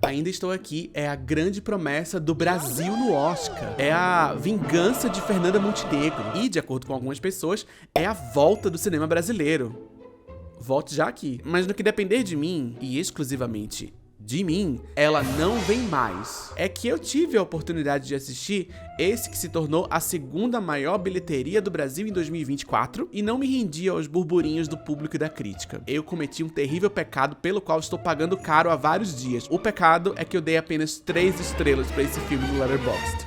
Ainda Estou Aqui é a grande promessa do Brasil no Oscar. É a vingança de Fernanda Montenegro. E, de acordo com algumas pessoas, é a volta do cinema brasileiro. Volte já aqui. Mas no que depender de mim, e exclusivamente de mim, ela não vem mais. É que eu tive a oportunidade de assistir esse que se tornou a segunda maior bilheteria do Brasil em 2024 e não me rendi aos burburinhos do público e da crítica. Eu cometi um terrível pecado pelo qual estou pagando caro há vários dias. O pecado é que eu dei apenas 3 estrelas pra esse filme no Letterboxd.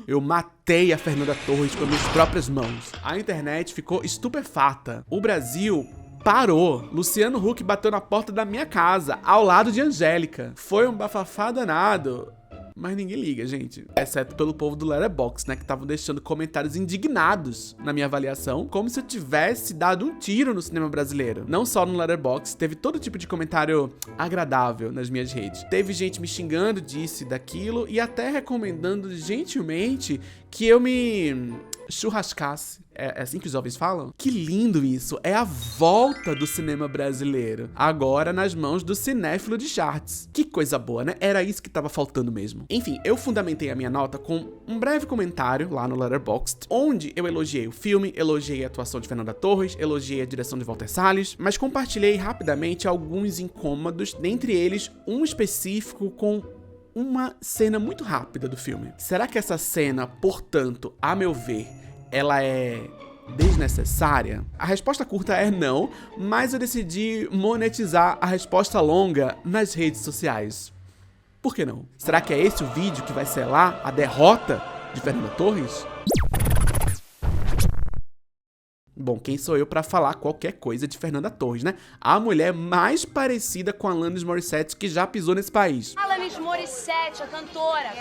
Eu matei a Fernanda Torres com minhas próprias mãos. A internet ficou estupefata. O Brasil parou. Luciano Huck bateu na porta da minha casa, ao lado de Angélica. Foi um bafafá danado. Mas ninguém liga, gente. Exceto pelo povo do Letterboxd, né? Que estavam deixando comentários indignados na minha avaliação, como se eu tivesse dado um tiro no cinema brasileiro. Não só no Letterboxd, teve todo tipo de comentário agradável nas minhas redes. Teve gente me xingando disso e daquilo, e até recomendando gentilmente que eu me churrascasse. É assim que os jovens falam? Que lindo isso! É a volta do cinema brasileiro. Agora nas mãos do cinéfilo de charts. Que coisa boa, né? Era isso que tava faltando mesmo. Enfim, eu fundamentei a minha nota com um breve comentário lá no Letterboxd, onde eu elogiei o filme, elogiei a atuação de Fernanda Torres, elogiei a direção de Walter Salles, mas compartilhei rapidamente alguns incômodos, dentre eles um específico com uma cena muito rápida do filme. Será que essa cena, portanto, a meu ver, ela é desnecessária? A resposta curta é não, mas eu decidi monetizar a resposta longa nas redes sociais. Por que não? Será que é esse o vídeo que vai selar a derrota de Fernanda Torres? Bom, quem sou eu pra falar qualquer coisa de Fernanda Torres, né? A mulher mais parecida com a Alanis Morissette que já pisou nesse país. Alanis Morissette, a cantora.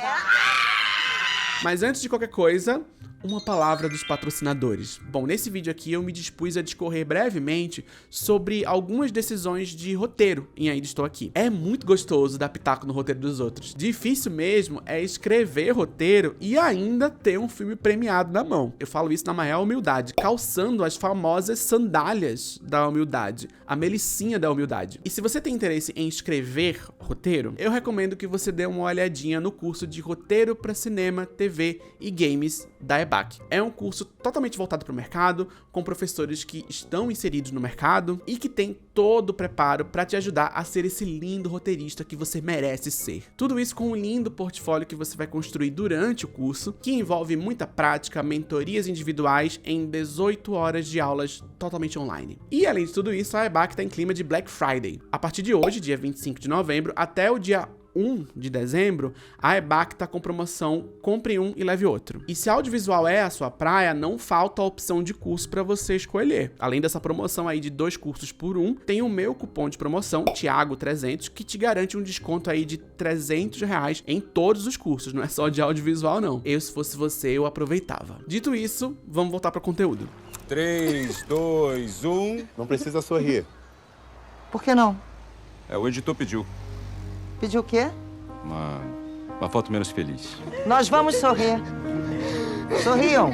Mas antes de qualquer coisa, uma palavra dos patrocinadores. Bom, nesse vídeo aqui eu me dispus a discorrer brevemente sobre algumas decisões de roteiro em Ainda Estou Aqui. É muito gostoso dar pitaco no roteiro dos outros. Difícil mesmo é escrever roteiro e ainda ter um filme premiado na mão. Eu falo isso na maior humildade, calçando as famosas sandálias da humildade, a melicinha da humildade. E se você tem interesse em escrever roteiro, eu recomendo que você dê uma olhadinha no curso de roteiro para cinema, TV e games da EBAC. É um curso totalmente voltado para o mercado, com professores que estão inseridos no mercado e que tem todo o preparo para te ajudar a ser esse lindo roteirista que você merece ser. Tudo isso com um lindo portfólio que você vai construir durante o curso, que envolve muita prática, mentorias individuais em 18 horas de aulas totalmente online. E além de tudo isso, a EBAC está em clima de Black Friday. A partir de hoje, dia 25 de novembro, até o dia 1 de dezembro, a EBAC tá com promoção Compre um e Leve Outro. E se audiovisual é a sua praia, não falta a opção de curso para você escolher. Além dessa promoção aí de 2 cursos por 1, tem o meu cupom de promoção, Thiago300, que te garante um desconto aí de R$300 em todos os cursos, não é só de audiovisual não. Eu, se fosse você, eu aproveitava. Dito isso, vamos voltar para o conteúdo. 3, 2, 1... Não precisa sorrir. Por que não? O editor pediu. Pediu o quê? Uma foto menos feliz. Nós vamos sorrir. Sorriam.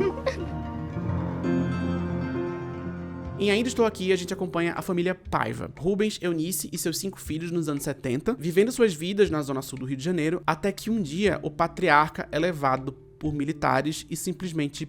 Em Ainda Estou Aqui, a gente acompanha a família Paiva, Rubens, Eunice e seus 5 filhos nos anos 70, vivendo suas vidas na zona sul do Rio de Janeiro, até que um dia o patriarca é levado por militares e simplesmente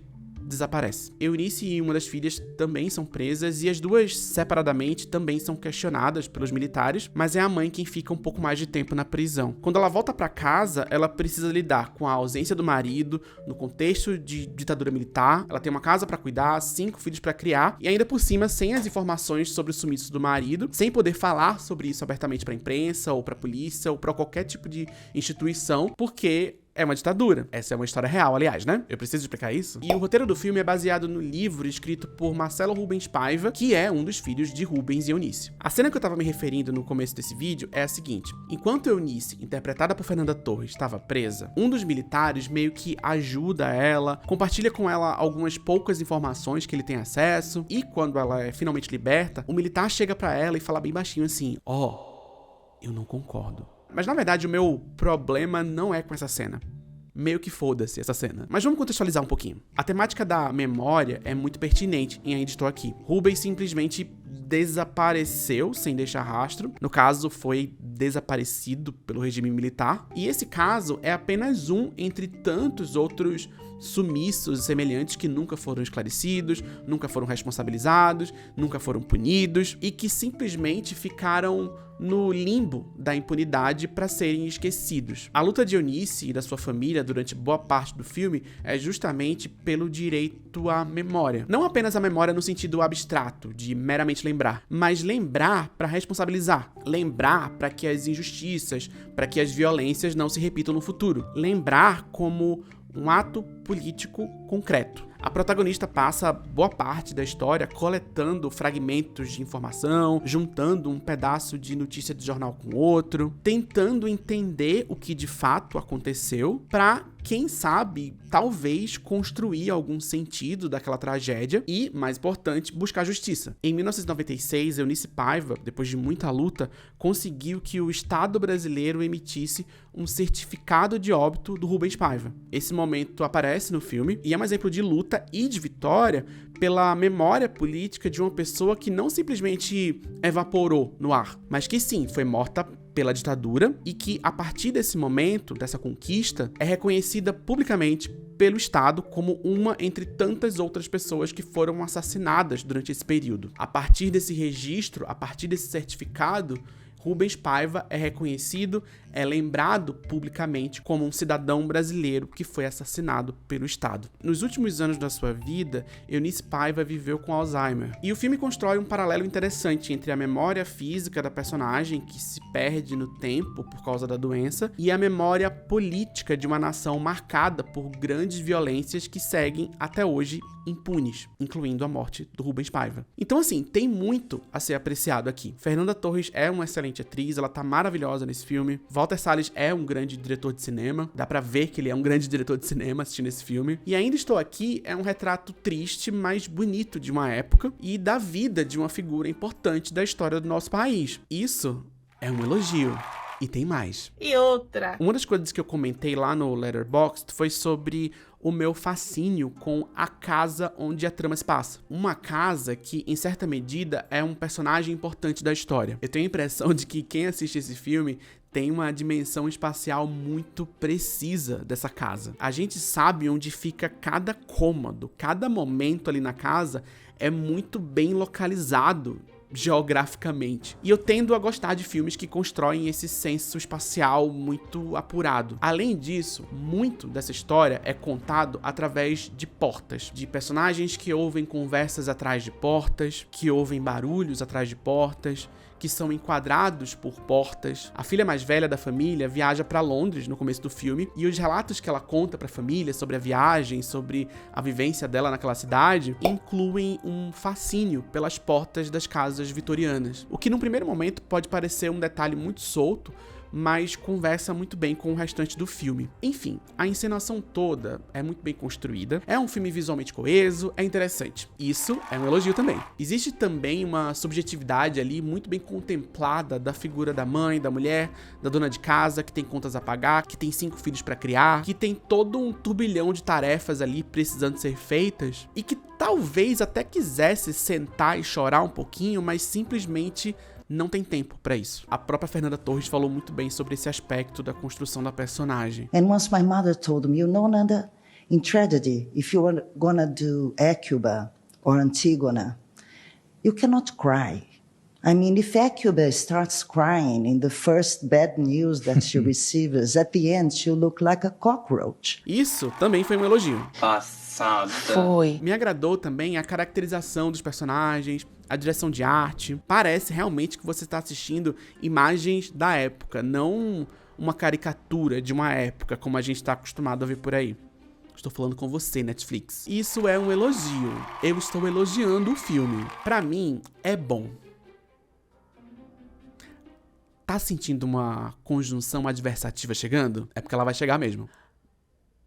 desaparece. Eunice e uma das filhas também são presas e as duas, separadamente, também são questionadas pelos militares, mas é a mãe quem fica um pouco mais de tempo na prisão. Quando ela volta pra casa, ela precisa lidar com a ausência do marido, no contexto de ditadura militar, ela tem uma casa pra cuidar, 5 filhos pra criar, e ainda por cima, sem as informações sobre o sumiço do marido, sem poder falar sobre isso abertamente pra imprensa, ou pra polícia, ou pra qualquer tipo de instituição, porque é uma ditadura. Essa é uma história real, aliás, né? Eu preciso explicar isso. E o roteiro do filme é baseado no livro escrito por Marcelo Rubens Paiva, que é um dos filhos de Rubens e Eunice. A cena que eu tava me referindo no começo desse vídeo é a seguinte. Enquanto Eunice, interpretada por Fernanda Torres, estava presa, um dos militares meio que ajuda ela, compartilha com ela algumas poucas informações que ele tem acesso, e quando ela é finalmente liberta, o militar chega pra ela e fala bem baixinho assim, eu não concordo. Mas na verdade o meu problema não é com essa cena. Meio que foda-se essa cena. Mas vamos contextualizar um pouquinho. A temática da memória é muito pertinente em Ainda Estou Aqui. Rubens simplesmente desapareceu sem deixar rastro. No caso, foi desaparecido pelo regime militar. E esse caso é apenas um entre tantos outros sumiços e semelhantes que nunca foram esclarecidos, nunca foram responsabilizados, nunca foram punidos e que simplesmente ficaram no limbo da impunidade para serem esquecidos. A luta de Eunice e da sua família durante boa parte do filme é justamente pelo direito à memória. Não apenas a memória no sentido abstrato, de meramente lembrar, mas lembrar para responsabilizar, lembrar para que as injustiças, para que as violências não se repitam no futuro, lembrar como um ato político concreto. A protagonista passa boa parte da história coletando fragmentos de informação, juntando um pedaço de notícia de jornal com outro, tentando entender o que de fato aconteceu para, quem sabe, talvez construir algum sentido daquela tragédia e, mais importante, buscar justiça. Em 1996, Eunice Paiva, depois de muita luta, conseguiu que o Estado brasileiro emitisse um certificado de óbito do Rubens Paiva. Esse momento aparece no filme e é um exemplo de luta e de vitória pela memória política de uma pessoa que não simplesmente evaporou no ar, mas que sim, foi morta pela ditadura e que, a partir desse momento, dessa conquista, é reconhecida publicamente pelo Estado como uma entre tantas outras pessoas que foram assassinadas durante esse período. A partir desse registro, a partir desse certificado, Rubens Paiva é reconhecido, é lembrado publicamente como um cidadão brasileiro que foi assassinado pelo Estado. Nos últimos anos da sua vida, Eunice Paiva viveu com Alzheimer. E o filme constrói um paralelo interessante entre a memória física da personagem, que se perde no tempo por causa da doença, e a memória política de uma nação marcada por grandes violências que seguem até hoje impunes, incluindo a morte do Rubens Paiva. Então, assim, tem muito a ser apreciado aqui. Fernanda Torres é uma excelente atriz, ela tá maravilhosa nesse filme. Walter Salles é um grande diretor de cinema, dá pra ver que ele é um grande diretor de cinema assistindo esse filme. E Ainda Estou Aqui é um retrato triste, mas bonito de uma época e da vida de uma figura importante da história do nosso país. Isso é um elogio. E tem mais. E outra. Uma das coisas que eu comentei lá no Letterboxd foi sobre o meu fascínio com a casa onde a trama se passa. Uma casa que, em certa medida, é um personagem importante da história. Eu tenho a impressão de que quem assiste esse filme tem uma dimensão espacial muito precisa dessa casa. A gente sabe onde fica cada cômodo, cada momento ali na casa é muito bem localizado geograficamente. E eu tendo a gostar de filmes que constroem esse senso espacial muito apurado. Além disso, muito dessa história é contado através de portas, de personagens que ouvem conversas atrás de portas, que ouvem barulhos atrás de portas, que são enquadrados por portas. A filha mais velha da família viaja para Londres no começo do filme e os relatos que ela conta para a família sobre a viagem, sobre a vivência dela naquela cidade, incluem um fascínio pelas portas das casas vitorianas. O que num primeiro momento pode parecer um detalhe muito solto, mas conversa muito bem com o restante do filme. Enfim, a encenação toda é muito bem construída, é um filme visualmente coeso, é interessante. Isso é um elogio também. Existe também uma subjetividade ali muito bem contemplada da figura da mãe, da mulher, da dona de casa, que tem contas a pagar, que tem 5 filhos pra criar, que tem todo um turbilhão de tarefas ali precisando ser feitas, e que talvez até quisesse sentar e chorar um pouquinho, mas simplesmente não tem tempo pra isso. A própria Fernanda Torres falou muito bem sobre esse aspecto da construção da personagem. And once my mother told me, you know, Nanda, in tragedy, if you are gonna do Hecuba or Antigona, you cannot cry. I mean, if Hecuba starts crying in the first bad news that she receives, at the end she'll look like a cockroach. Isso também foi um elogio. Passada. Foi. Me agradou também a caracterização dos personagens, a direção de arte. Parece realmente que você está assistindo imagens da época, não uma caricatura de uma época como a gente está acostumado a ver por aí. Estou falando com você, Netflix. Isso é um elogio. Eu estou elogiando o filme. Pra mim, é bom. Tá sentindo uma conjunção adversativa chegando? É porque ela vai chegar mesmo.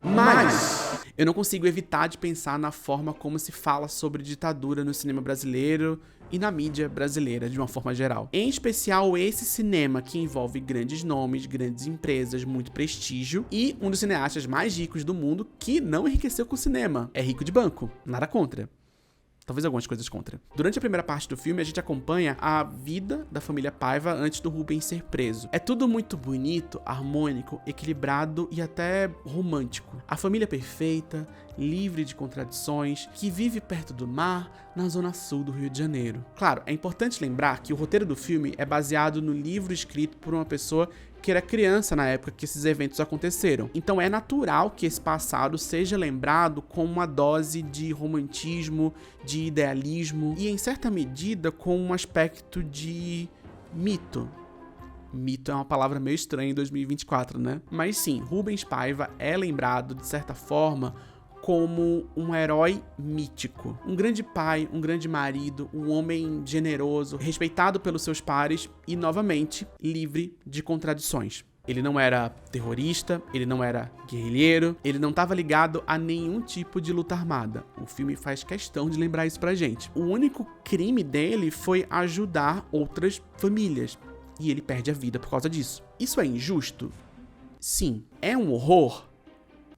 Mas eu não consigo evitar de pensar na forma como se fala sobre ditadura no cinema brasileiro e na mídia brasileira de uma forma geral. Em especial esse cinema que envolve grandes nomes, grandes empresas, muito prestígio e um dos cineastas mais ricos do mundo que não enriqueceu com o cinema. É rico de banco, nada contra. talvez algumas coisas contra. Durante a primeira parte do filme, a gente acompanha a vida da família Paiva antes do Rubens ser preso. É tudo muito bonito, harmônico, equilibrado e até romântico. A família perfeita, livre de contradições, que vive perto do mar, na zona sul do Rio de Janeiro. Claro, é importante lembrar que o roteiro do filme é baseado no livro escrito por uma pessoa que era criança na época que esses eventos aconteceram. Então é natural que esse passado seja lembrado com uma dose de romantismo, de idealismo e, em certa medida, com um aspecto de mito. Mito é uma palavra meio estranha em 2024, né? Mas sim, Rubens Paiva é lembrado, de certa forma, como um herói mítico. Um grande pai, um grande marido, um homem generoso, respeitado pelos seus pares e, novamente, livre de contradições. Ele não era terrorista, ele não era guerrilheiro, ele não estava ligado a nenhum tipo de luta armada. O filme faz questão de lembrar isso pra gente. O único crime dele foi ajudar outras famílias. E ele perde a vida por causa disso. Isso é injusto? Sim. É um horror?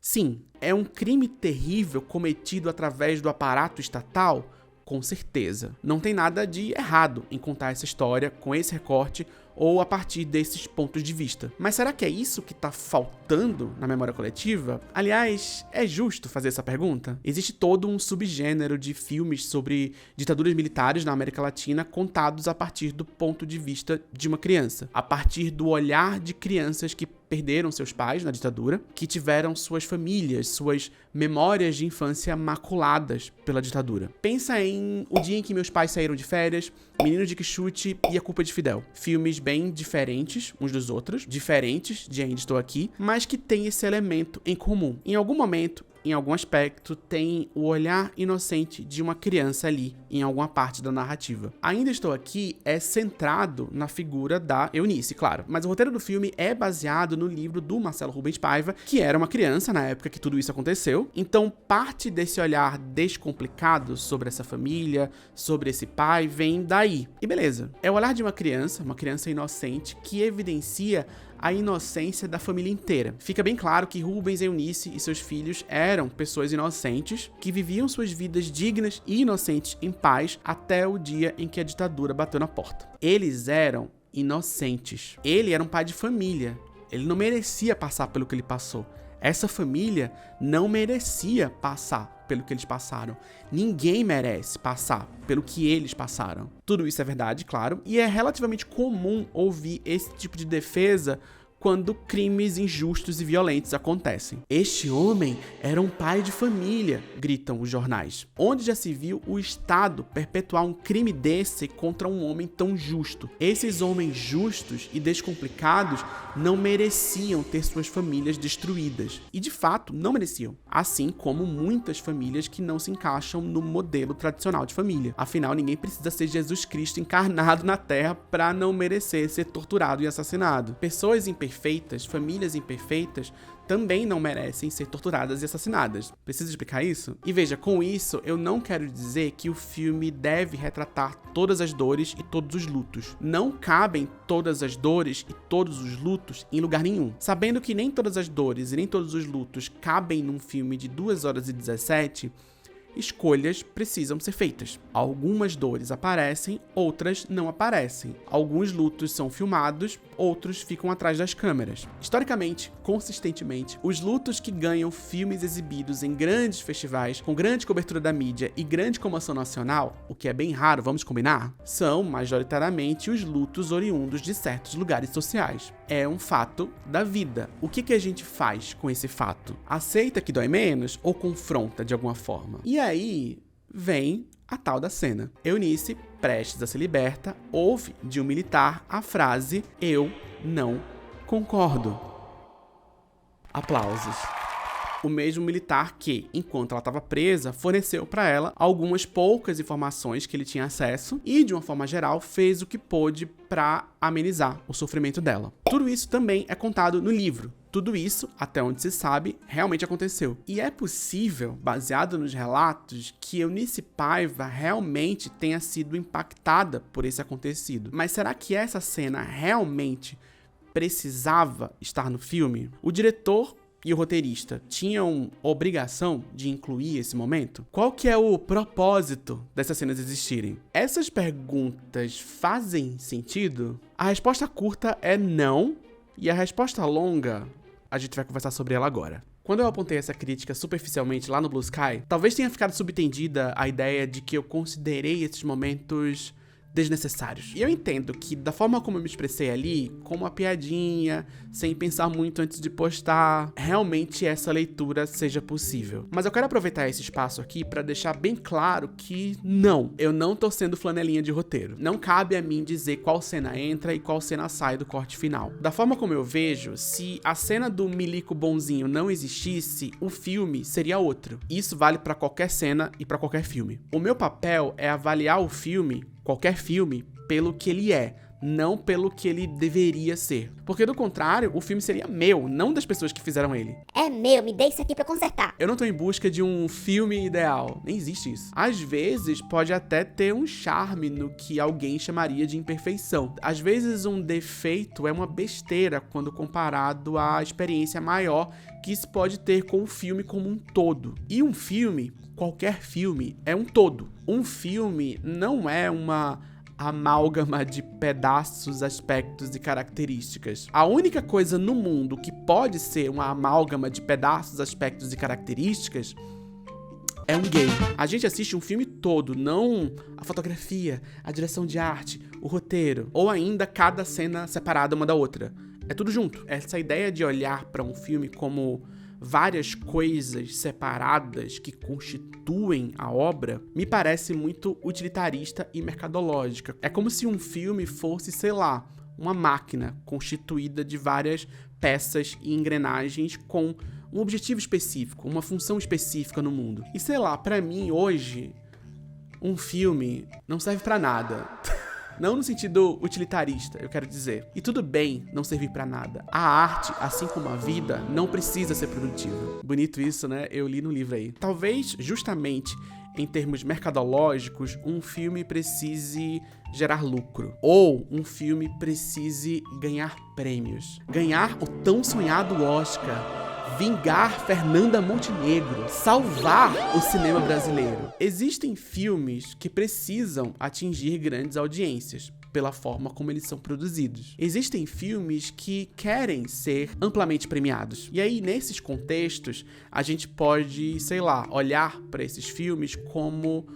Sim. É um crime terrível cometido através do aparato estatal? Com certeza. Não tem nada de errado em contar essa história com esse recorte ou a partir desses pontos de vista. Mas será que é isso que tá faltando na memória coletiva? Aliás, é justo fazer essa pergunta? Existe todo um subgênero de filmes sobre ditaduras militares na América Latina contados a partir do ponto de vista de uma criança, a partir do olhar de crianças que perderam seus pais na ditadura, que tiveram suas famílias, suas memórias de infância maculadas pela ditadura. Pensa em O Dia em que Meus Pais Saíram de Férias, Menino de Quixote e A Culpa de Fidel. Filmes bem diferentes uns dos outros, diferentes de Ainda Estou Aqui, mas que têm esse elemento em comum. Em algum momento, em algum aspecto, tem o olhar inocente de uma criança ali, em alguma parte da narrativa. Ainda Estou Aqui é centrado na figura da Eunice, claro, mas o roteiro do filme é baseado no livro do Marcelo Rubens Paiva, que era uma criança na época que tudo isso aconteceu. Então, parte desse olhar descomplicado sobre essa família, sobre esse pai, vem daí. E beleza, é o olhar de uma criança inocente, que evidencia a inocência da família inteira. Fica bem claro que Rubens, Eunice e seus filhos eram pessoas inocentes que viviam suas vidas dignas e inocentes em paz até o dia em que a ditadura bateu na porta. Eles eram inocentes. Ele era um pai de família. Ele não merecia passar pelo que ele passou. Essa família não merecia passar pelo que eles passaram. Ninguém merece passar pelo que eles passaram. Tudo isso é verdade, claro, e é relativamente comum ouvir esse tipo de defesa quando crimes injustos e violentos acontecem. Este homem era um pai de família, gritam os jornais. Onde já se viu o Estado perpetuar um crime desse contra um homem tão justo? Esses homens justos e descomplicados não mereciam ter suas famílias destruídas. E de fato, não mereciam. Assim como muitas famílias que não se encaixam no modelo tradicional de família. Afinal, ninguém precisa ser Jesus Cristo encarnado na Terra para não merecer ser torturado e assassinado. Pessoas imperfeitas, famílias imperfeitas, também não merecem ser torturadas e assassinadas. Preciso explicar isso? E veja, com isso, eu não quero dizer que o filme deve retratar todas as dores e todos os lutos. Não cabem todas as dores e todos os lutos em lugar nenhum. Sabendo que nem todas as dores e nem todos os lutos cabem num filme de 2 horas e 17, escolhas precisam ser feitas. Algumas dores aparecem, outras não aparecem. Alguns lutos são filmados, outros ficam atrás das câmeras. Historicamente, consistentemente, os lutos que ganham filmes exibidos em grandes festivais, com grande cobertura da mídia e grande comoção nacional, o que é bem raro, vamos combinar, são majoritariamente os lutos oriundos de certos lugares sociais. É um fato da vida. O que a gente faz com esse fato? Aceita que dói menos ou confronta de alguma forma? E aí vem a tal da cena. Eunice, prestes a se liberta, ouve de um militar a frase "Eu não concordo". Aplausos. O mesmo militar que, enquanto ela estava presa, forneceu para ela algumas poucas informações que ele tinha acesso e, de uma forma geral, fez o que pôde para amenizar o sofrimento dela. Tudo isso também é contado no livro. Tudo isso, até onde se sabe, realmente aconteceu. E é possível, baseado nos relatos, que Eunice Paiva realmente tenha sido impactada por esse acontecido. Mas será que essa cena realmente precisava estar no filme? O diretor e o roteirista tinham obrigação de incluir esse momento? Qual que é o propósito dessas cenas existirem? Essas perguntas fazem sentido? A resposta curta é não, e a resposta longa, a gente vai conversar sobre ela agora. Quando eu apontei essa crítica superficialmente lá no Blue Sky, talvez tenha ficado subentendida a ideia de que eu considerei esses momentos desnecessários. E eu entendo que, da forma como eu me expressei ali, com uma piadinha, sem pensar muito antes de postar, realmente essa leitura seja possível. Mas eu quero aproveitar esse espaço aqui pra deixar bem claro que não, eu não tô sendo flanelinha de roteiro. Não cabe a mim dizer qual cena entra e qual cena sai do corte final. Da forma como eu vejo, se a cena do Milico bonzinho não existisse, o filme seria outro. Isso vale pra qualquer cena e pra qualquer filme. O meu papel é avaliar o filme, qualquer filme, pelo que ele é, não pelo que ele deveria ser. Porque, do contrário, o filme seria meu, não das pessoas que fizeram ele. É meu, me dê isso aqui pra consertar. Eu não tô em busca de um filme ideal, nem existe isso. Às vezes, pode até ter um charme no que alguém chamaria de imperfeição. Às vezes, um defeito é uma besteira quando comparado à experiência maior que isso pode ter com o filme como um todo. E um filme, qualquer filme, é um todo. Um filme não é uma amálgama de pedaços, aspectos e características. A única coisa no mundo que pode ser uma amálgama de pedaços, aspectos e características é um game. A gente assiste um filme todo, não a fotografia, a direção de arte, o roteiro, ou ainda cada cena separada uma da outra. É tudo junto. Essa ideia de olhar para um filme como várias coisas separadas que constituem a obra me parece muito utilitarista e mercadológica. É como se um filme fosse, sei lá, uma máquina constituída de várias peças e engrenagens com um objetivo específico, uma função específica no mundo. E sei lá, pra mim hoje, um filme não serve pra nada. Não no sentido utilitarista, eu quero dizer. E tudo bem não servir pra nada. A arte, assim como a vida, não precisa ser produtiva. Bonito isso, né? Eu li no livro aí. Talvez, justamente, em termos mercadológicos, um filme precise gerar lucro. Ou um filme precise ganhar prêmios. Ganhar o tão sonhado Oscar. Vingar Fernanda Montenegro, salvar o cinema brasileiro. Existem filmes que precisam atingir grandes audiências pela forma como eles são produzidos. Existem filmes que querem ser amplamente premiados. E aí, nesses contextos, a gente pode, sei lá, olhar para esses filmes como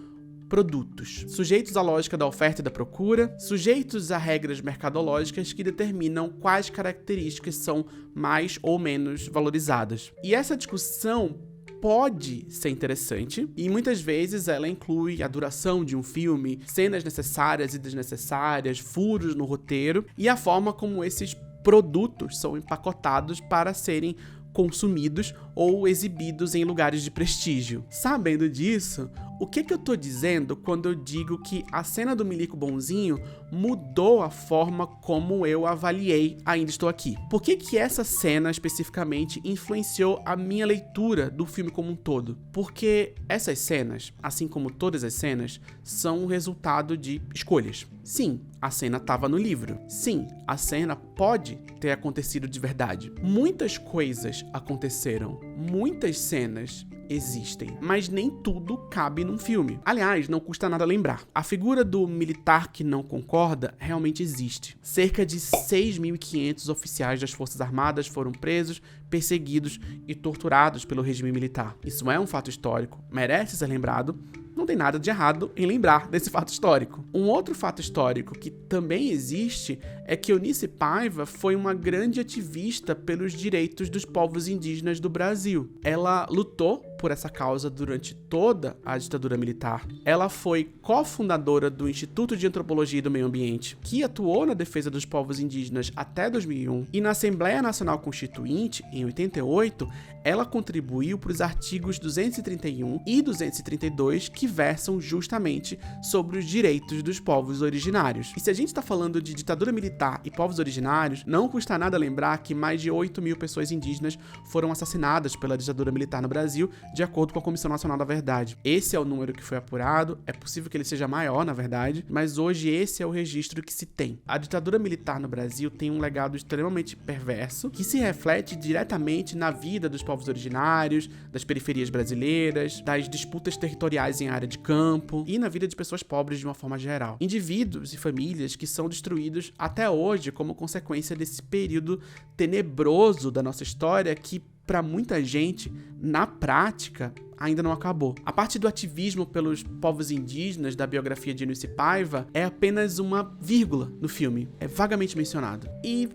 produtos, sujeitos à lógica da oferta e da procura, sujeitos a regras mercadológicas que determinam quais características são mais ou menos valorizadas. E essa discussão pode ser interessante, e muitas vezes ela inclui a duração de um filme, cenas necessárias e desnecessárias, furos no roteiro, e a forma como esses produtos são empacotados para serem consumidos ou exibidos em lugares de prestígio. Sabendo disso, o que eu tô dizendo quando eu digo que a cena do Milico bonzinho mudou a forma como eu avaliei Ainda Estou Aqui? Por que essa cena especificamente influenciou a minha leitura do filme como um todo? Porque essas cenas, assim como todas as cenas, são o resultado de escolhas. Sim, a cena estava no livro. Sim, a cena pode ter acontecido de verdade. Muitas coisas aconteceram. Muitas cenas existem, mas nem tudo cabe num filme. Aliás, não custa nada lembrar. A figura do militar que não concorda realmente existe. Cerca de 6.500 oficiais das Forças Armadas foram presos, perseguidos e torturados pelo regime militar. Isso é um fato histórico, merece ser lembrado. Não tem nada de errado em lembrar desse fato histórico. Um outro fato histórico que também existe é que Eunice Paiva foi uma grande ativista pelos direitos dos povos indígenas do Brasil. Ela lutou por essa causa durante toda a ditadura militar. Ela foi cofundadora do Instituto de Antropologia e do Meio Ambiente, que atuou na defesa dos povos indígenas até 2001, e na Assembleia Nacional Constituinte, em 88, ela contribuiu para os artigos 231 e 232 que que versam justamente sobre os direitos dos povos originários. E se a gente está falando de ditadura militar e povos originários, não custa nada lembrar que mais de 8 mil pessoas indígenas foram assassinadas pela ditadura militar no Brasil, de acordo com a Comissão Nacional da Verdade. Esse é o número que foi apurado, é possível que ele seja maior, na verdade, mas hoje esse é o registro que se tem. A ditadura militar no Brasil tem um legado extremamente perverso, que se reflete diretamente na vida dos povos originários, das periferias brasileiras, das disputas territoriais em área de campo e na vida de pessoas pobres de uma forma geral. Indivíduos e famílias que são destruídos até hoje como consequência desse período tenebroso da nossa história que, para muita gente, na prática, ainda não acabou. A parte do ativismo pelos povos indígenas da biografia de Eunice Paiva é apenas uma vírgula no filme. É vagamente mencionado. E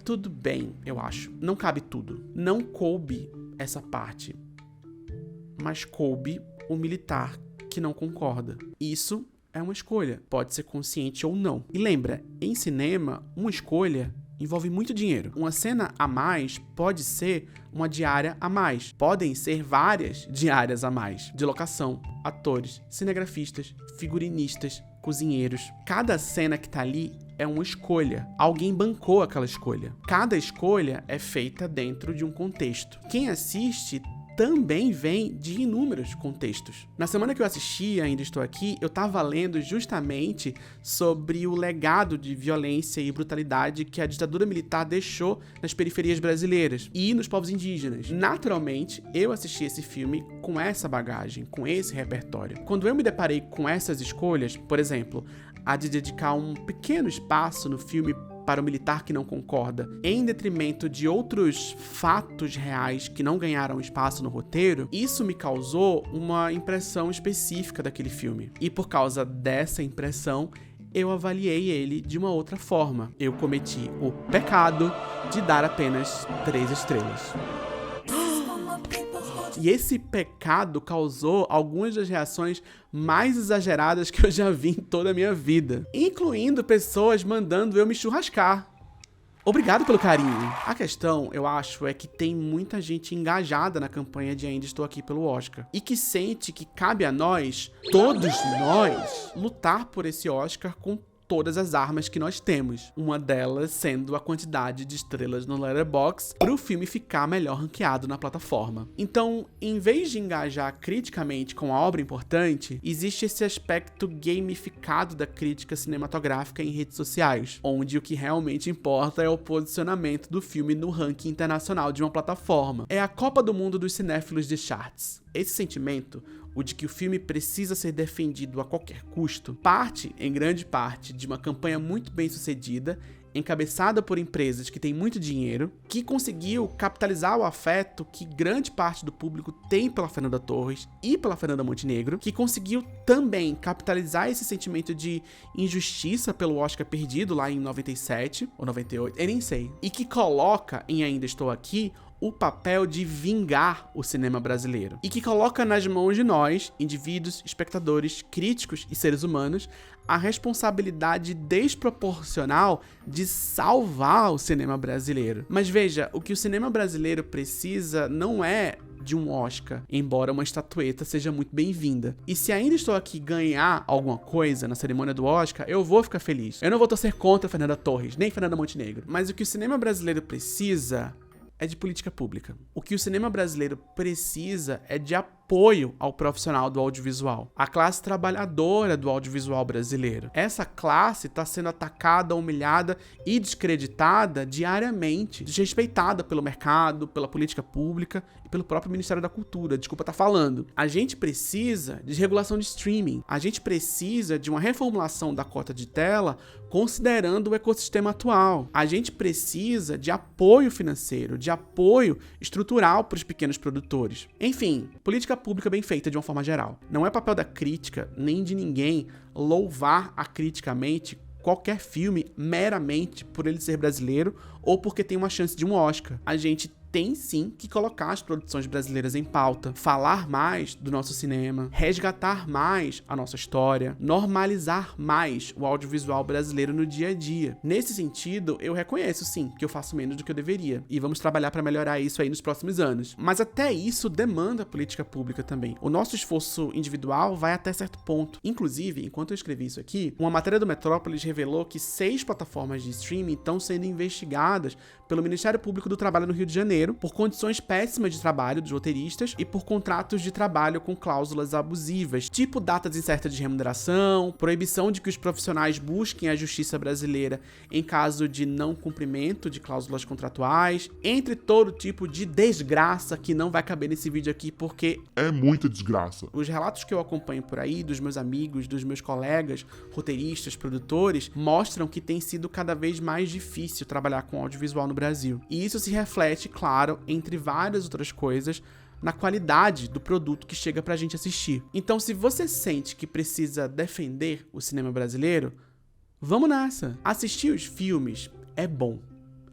tudo bem, eu acho. Não cabe tudo. Não coube essa parte. Mas coube o militar que não concorda. Isso é uma escolha. Pode ser consciente ou não. E lembra, em cinema, uma escolha envolve muito dinheiro. Uma cena a mais pode ser uma diária a mais. Podem ser várias diárias a mais. De locação, atores, cinegrafistas, figurinistas, cozinheiros. Cada cena que tá ali é uma escolha. Alguém bancou aquela escolha. Cada escolha é feita dentro de um contexto. Quem assiste também vem de inúmeros contextos. Na semana que eu assisti Ainda Estou Aqui, eu tava lendo justamente sobre o legado de violência e brutalidade que a ditadura militar deixou nas periferias brasileiras e nos povos indígenas. Naturalmente, eu assisti esse filme com essa bagagem, com esse repertório. Quando eu me deparei com essas escolhas, por exemplo, a de dedicar um pequeno espaço no filme para o militar que não concorda, em detrimento de outros fatos reais que não ganharam espaço no roteiro, isso me causou uma impressão específica daquele filme. E por causa dessa impressão, eu avaliei ele de uma outra forma. Eu cometi o pecado de dar apenas 3 estrelas. E esse pecado causou algumas das reações mais exageradas que eu já vi em toda a minha vida, incluindo pessoas mandando eu me churrascar. Obrigado pelo carinho. A questão, eu acho, é que tem muita gente engajada na campanha de Ainda Estou Aqui pelo Oscar e que sente que cabe a nós, todos nós, lutar por esse Oscar com todas as armas que nós temos. Uma delas sendo a quantidade de estrelas no Letterboxd para o filme ficar melhor ranqueado na plataforma. Então, em vez de engajar criticamente com a obra importante, existe esse aspecto gamificado da crítica cinematográfica em redes sociais, onde o que realmente importa é o posicionamento do filme no ranking internacional de uma plataforma. É a Copa do Mundo dos cinéfilos de charts. Esse sentimento, o de que o filme precisa ser defendido a qualquer custo, parte, em grande parte, de uma campanha muito bem sucedida, encabeçada por empresas que têm muito dinheiro, que conseguiu capitalizar o afeto que grande parte do público tem pela Fernanda Torres e pela Fernanda Montenegro, que conseguiu também capitalizar esse sentimento de injustiça pelo Oscar perdido lá em 97 ou 98, eu nem sei, e que coloca em Ainda Estou Aqui o papel de vingar o cinema brasileiro e que coloca nas mãos de nós, indivíduos, espectadores, críticos e seres humanos, a responsabilidade desproporcional de salvar o cinema brasileiro. Mas veja, o que o cinema brasileiro precisa não é de um Oscar, embora uma estatueta seja muito bem-vinda. E se Ainda Estou Aqui ganhar alguma coisa na cerimônia do Oscar, eu vou ficar feliz. Eu não vou torcer contra Fernanda Torres, nem Fernanda Montenegro. Mas o que o cinema brasileiro precisa é de política pública. O que o cinema brasileiro precisa é de apoio ao profissional do audiovisual, a classe trabalhadora do audiovisual brasileiro. Essa classe está sendo atacada, humilhada e descreditada diariamente, desrespeitada pelo mercado, pela política pública e pelo próprio Ministério da Cultura. Desculpa estar falando. A gente precisa de regulação de streaming. A gente precisa de uma reformulação da cota de tela considerando o ecossistema atual. A gente precisa de apoio financeiro, de apoio estrutural para os pequenos produtores. Enfim, política pública bem feita de uma forma geral. Não é papel da crítica, nem de ninguém, louvar acriticamente qualquer filme meramente por ele ser brasileiro ou porque tem uma chance de um Oscar. A gente tem sim que colocar as produções brasileiras em pauta, falar mais do nosso cinema, resgatar mais a nossa história, normalizar mais o audiovisual brasileiro no dia a dia. Nesse sentido, eu reconheço sim que eu faço menos do que eu deveria, e vamos trabalhar para melhorar isso aí nos próximos anos. Mas até isso demanda política pública também. O nosso esforço individual vai até certo ponto. Inclusive, enquanto eu escrevi isso aqui, uma matéria do Metrópolis revelou que 6 plataformas de streaming estão sendo investigadas pelo Ministério Público do Trabalho no Rio de Janeiro por condições péssimas de trabalho dos roteiristas e por contratos de trabalho com cláusulas abusivas, tipo datas incertas de remuneração, proibição de que os profissionais busquem a justiça brasileira em caso de não cumprimento de cláusulas contratuais, entre todo tipo de desgraça que não vai caber nesse vídeo aqui porque é muita desgraça. Os relatos que eu acompanho por aí, dos meus amigos, dos meus colegas, roteiristas, produtores, mostram que tem sido cada vez mais difícil trabalhar com audiovisual no Brasil. E isso se reflete, claro, entre várias outras coisas, na qualidade do produto que chega pra gente assistir. Então, se você sente que precisa defender o cinema brasileiro, vamos nessa. Assistir os filmes é bom,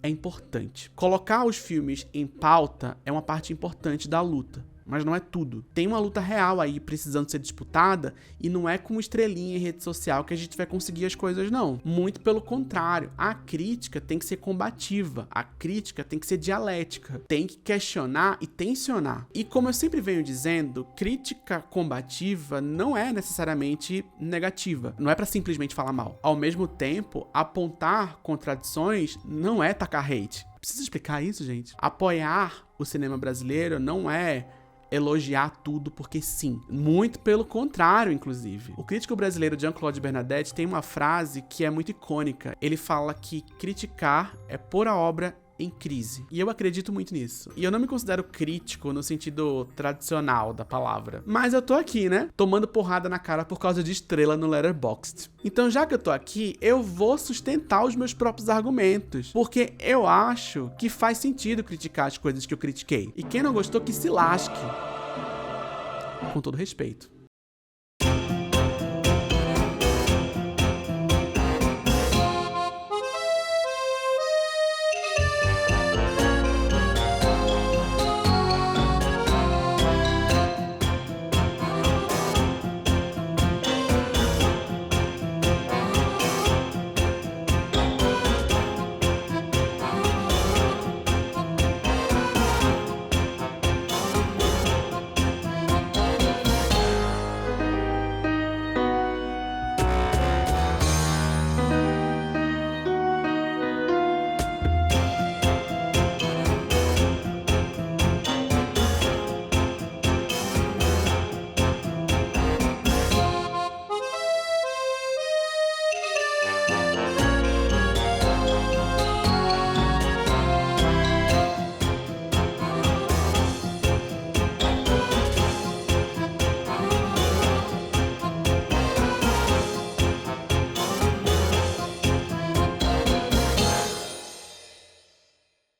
é importante. Colocar os filmes em pauta é uma parte importante da luta. Mas não é tudo. Tem uma luta real aí precisando ser disputada e não é com estrelinha em rede social que a gente vai conseguir as coisas, não. Muito pelo contrário. A crítica tem que ser combativa. A crítica tem que ser dialética. Tem que questionar e tensionar. E como eu sempre venho dizendo, crítica combativa não é necessariamente negativa. Não é pra simplesmente falar mal. Ao mesmo tempo, apontar contradições não é tacar hate. Precisa explicar isso, gente? Apoiar o cinema brasileiro não é elogiar tudo porque sim. Muito pelo contrário, inclusive. O crítico brasileiro Jean-Claude Bernadette tem uma frase que é muito icônica. Ele fala que criticar é pôr a obra em crise. E eu acredito muito nisso. E eu não me considero crítico no sentido tradicional da palavra. Mas eu tô aqui, né? Tomando porrada na cara por causa de estrela no Letterboxd. Então, já que eu tô aqui, eu vou sustentar os meus próprios argumentos. Porque eu acho que faz sentido criticar as coisas que eu critiquei. E quem não gostou, que se lasque. Com todo respeito.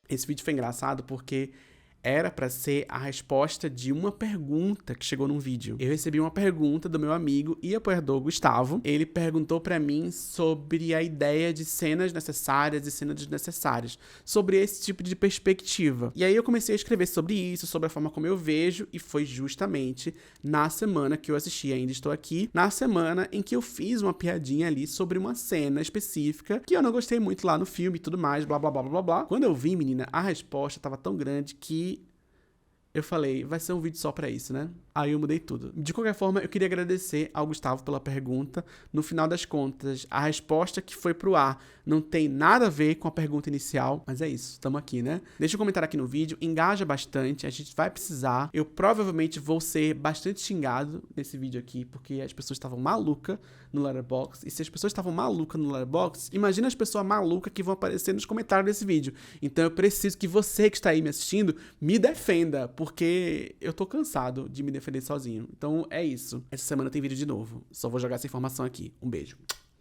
Esse vídeo foi engraçado porque era pra ser a resposta de uma pergunta que chegou num vídeo. Eu recebi uma pergunta do meu amigo e apoiador Gustavo. Ele perguntou pra mim sobre a ideia de cenas necessárias e cenas desnecessárias, sobre esse tipo de perspectiva. E aí eu comecei a escrever sobre isso, sobre a forma como eu vejo, e foi justamente na semana que eu assisti Ainda Estou Aqui, na semana em que eu fiz uma piadinha ali sobre uma cena específica que eu não gostei muito lá no filme e tudo mais, blá blá blá blá blá. Quando eu vi, menina, a resposta tava tão grande que eu falei, vai ser um vídeo só pra isso, né? Aí eu mudei tudo. De qualquer forma, eu queria agradecer ao Gustavo pela pergunta. No final das contas, a resposta que foi pro ar não tem nada a ver com a pergunta inicial. Mas é isso, tamo aqui, né? Deixa um comentário aqui no vídeo, engaja bastante, a gente vai precisar. Eu provavelmente vou ser bastante xingado nesse vídeo aqui, porque as pessoas estavam malucas no Letterboxd. E se as pessoas estavam malucas no Letterboxd, imagina as pessoas malucas que vão aparecer nos comentários desse vídeo. Então eu preciso que você que está aí me assistindo, me defenda, porque eu tô cansado de me defender sozinho. Então é isso. Essa semana tem vídeo de novo. Só vou jogar essa informação aqui. Um beijo.